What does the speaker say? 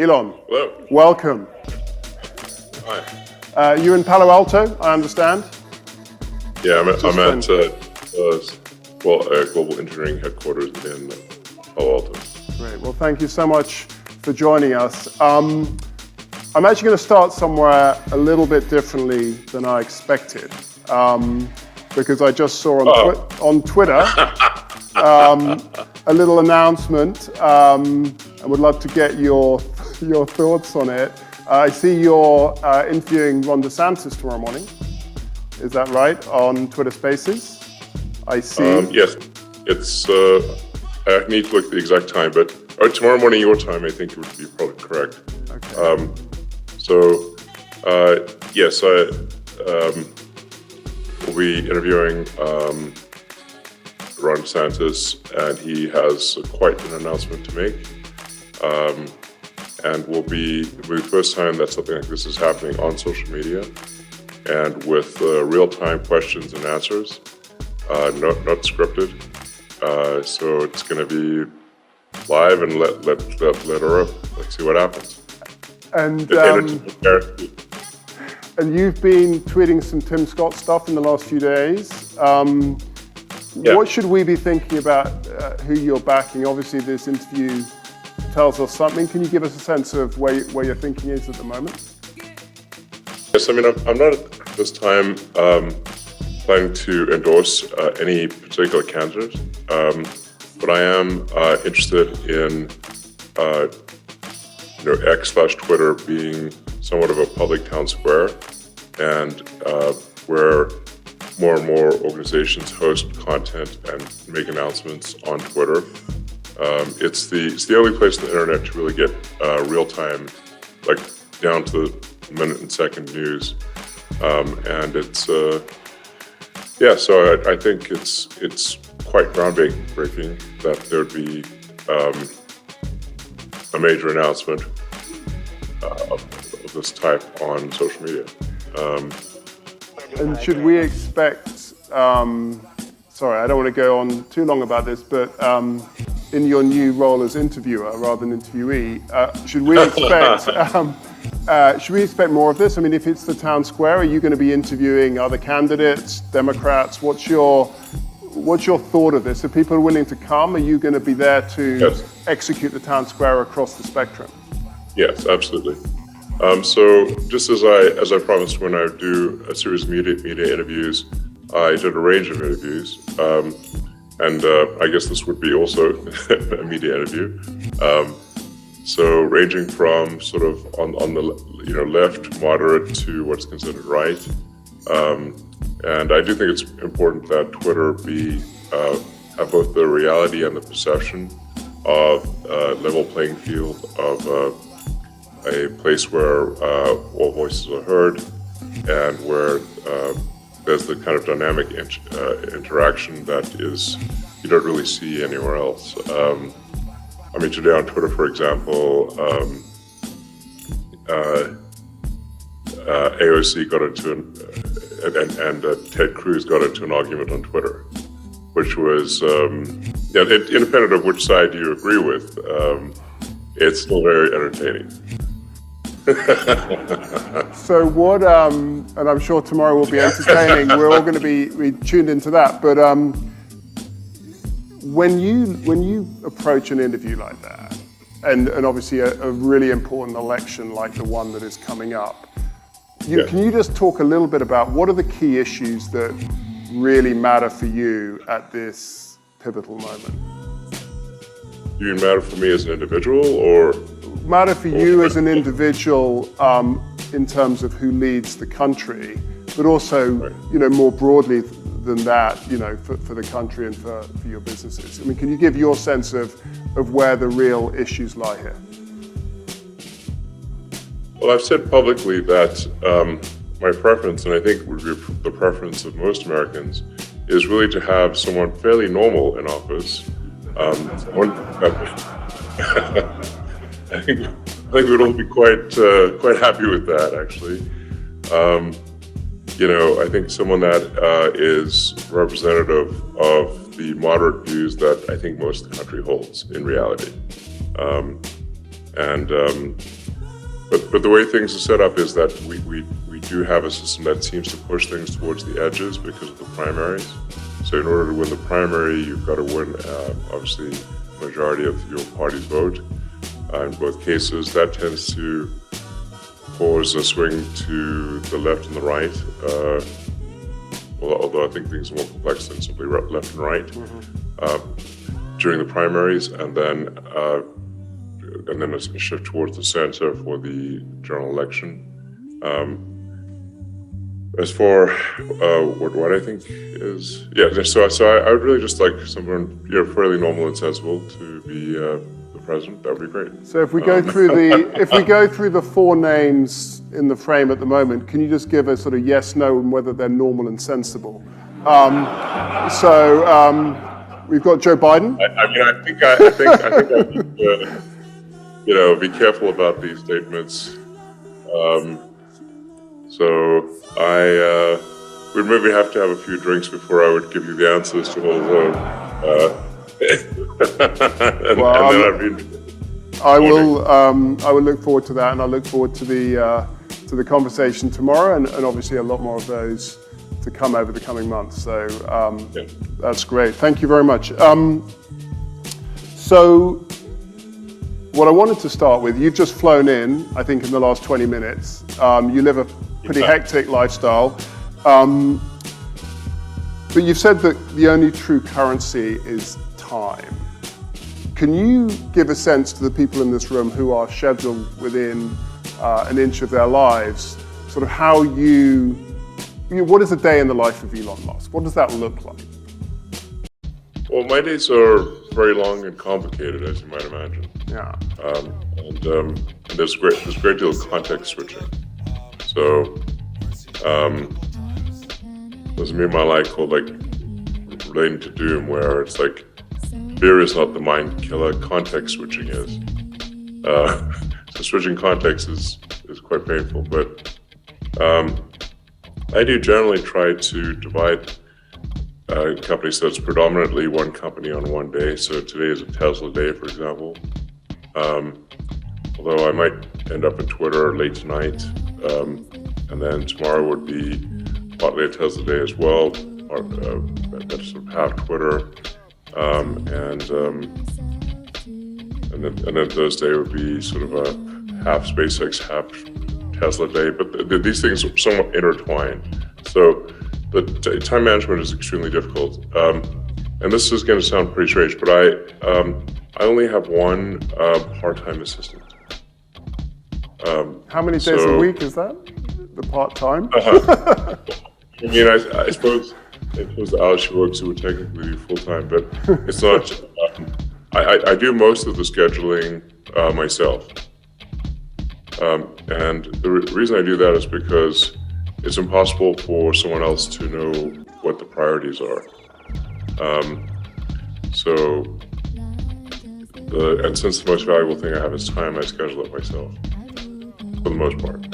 Elon, hello. welcome. Hi. You in Palo Alto, I understand? Yeah, I'm at global engineering headquarters in Palo Alto. Great. Well, thank you so much for joining us. I'm actually going to start somewhere a little bit differently than I expected, because I just saw on Twitter a little announcement, and would love to get your thoughts on it. I see you're interviewing Ron DeSantis tomorrow morning. Is that right? On Twitter Spaces? I see. Yes, it's. I need to look at the exact time, but tomorrow morning your time, I think it would be probably correct. Okay. Yes, I will be interviewing Ron DeSantis, and he has quite an announcement to make. And will be the first time that something like this is happening on social media, and with real-time questions and answers, not scripted. So it's going to be live, and let her up. Let's see what happens. And you've been tweeting some Tim Scott stuff in the last few days. Yeah. What should we be thinking about who you're backing? Obviously, this interview tells us something. Can you give us a sense of where your thinking is at the moment? Yes, I mean, I'm not at this time planning to endorse any particular candidate, but I am interested in X/Twitter being somewhat of a public town square, and where more and more organizations host content and make announcements on Twitter. It's the only place on the internet to really get real-time, like down to the minute and second news, and it's so I think it's quite groundbreaking that there would be a major announcement of this type on social media. And should we expect? Sorry, I don't want to go on too long about this, but. In your new role as interviewer rather than interviewee, should we expect more of this? I mean, if it's the town square, are you going to be interviewing other candidates, Democrats? What's your thought of this? If people are willing to come, are you going to be there to execute the town square across the spectrum? Yes, absolutely. So just as I promised when I do a series of media interviews, I did a range of interviews. And I guess this would be also a media interview. So ranging from sort of on the left, moderate, to what's considered right. And I do think it's important that Twitter have both the reality and the perception of a level playing field, of a place where all voices are heard, and where there's the kind of dynamic interaction that you don't really see anywhere else. I mean, today on Twitter, for example, AOC got into and Ted Cruz got into an argument on Twitter, which was, independent of which side you agree with, it's still very entertaining. So what, and I'm sure tomorrow will be entertaining, we're all going to be tuned into that, but when you approach an interview like that, and obviously a really important election like the one that is coming up, can you just talk a little bit about what are the key issues that really matter for you at this pivotal moment? You mean matter for me as an individual, or? Matter for you as an individual in terms of who leads the country, but also, more broadly than that, for the country and for your businesses. I mean, can you give your sense of where the real issues lie here? Well, I've said publicly that my preference, and I think would be the preference of most Americans, is really to have someone fairly normal in office. I think we'd all be quite happy with that, actually. I think someone that is representative of the moderate views that I think most of the country holds in reality. And but the way things are set up is that we do have a system that seems to push things towards the edges because of the primaries. So in order to win the primary, you've got to win, obviously, majority of your party's vote. In both cases, that tends to cause a swing to the left and the right. Although I think things are more complex than simply left and right during the primaries, and then a shift towards the center for the general election. As for what I think is, so I would really just like someone fairly normal and sensible to be the president. That would be great. So if we go through the four names in the frame at the moment, can you just give a sort of yes, no, and whether they're normal and sensible? We've got Joe Biden. I think I need to, be careful about these statements. So I would maybe have to have a few drinks before I would give you the answers to all of them. I will look forward to that, and I look forward to the conversation tomorrow, and obviously a lot more of those to come over the coming months. So that's great. Thank you very much. So what I wanted to start with, you've just flown in, I think, in the last 20 minutes. You live a pretty hectic lifestyle. But you've said that the only true currency is time. Can you give a sense to the people in this room who are scheduled within an inch of their lives, sort of how what is a day in the life of Elon Musk? What does that look like? Well, my days are very long and complicated, as you might imagine. Yeah. And there's a great deal of context switching. So there's a meme I like called relating to Doom, where it's like fear is not the mind killer, context switching is. So switching context is quite painful, but I do generally try to divide companies so it's predominantly one company on one day. So today is a Tesla day, for example. Although I might end up at Twitter late tonight, and then tomorrow would be partly a Tesla day as well, or sort of half Twitter, and then Thursday would be sort of a half SpaceX, half Tesla day. But these things are somewhat intertwined, so the time management is extremely difficult. And this is going to sound pretty strange, but I only have one part-time assistant. How many days a week is that? The part-time? I mean, I suppose the hours she works, it would technically be full-time, but it's not. I do most of the scheduling myself. And the reason I do that is because it's impossible for someone else to know what the priorities are. And since the most valuable thing I have is time, I schedule it myself, for the most part.